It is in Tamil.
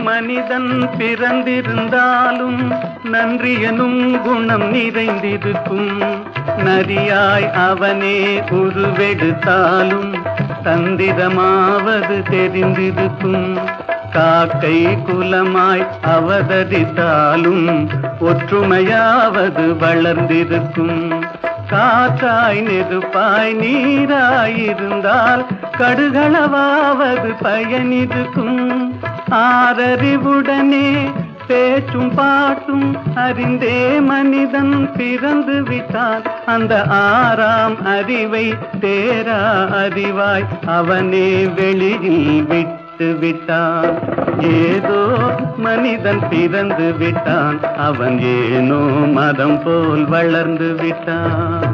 மனிதன் பிறந்திருந்தாலும் நன்றி எனும் குணம் நிறைந்திருக்கும். நரியாய் அவனே உருவெடுத்தாலும் தந்திரமாவது தெரிந்திருக்கும். காக்கை குலமாய் அவதரித்தாலும் ஒற்றுமையாவது வளர்ந்திருக்கும். காற்றாய் நெருப்பாய் நீராயிருந்தால் கடுகளவாவது பயனிருக்கும். ஆறறிவுடனே பேச்சும் பாட்டும் அறிந்தே மனிதன் பிறந்து விட்டான். அந்த ஆறாம் அறிவை தேரா அறிவாய் அவனே வெளியில் விட்டு விட்டான். ஏதோ மனிதன் பிறந்து விட்டான், அவன் ஏனோ மரம் போல் வளர்ந்து விட்டான்.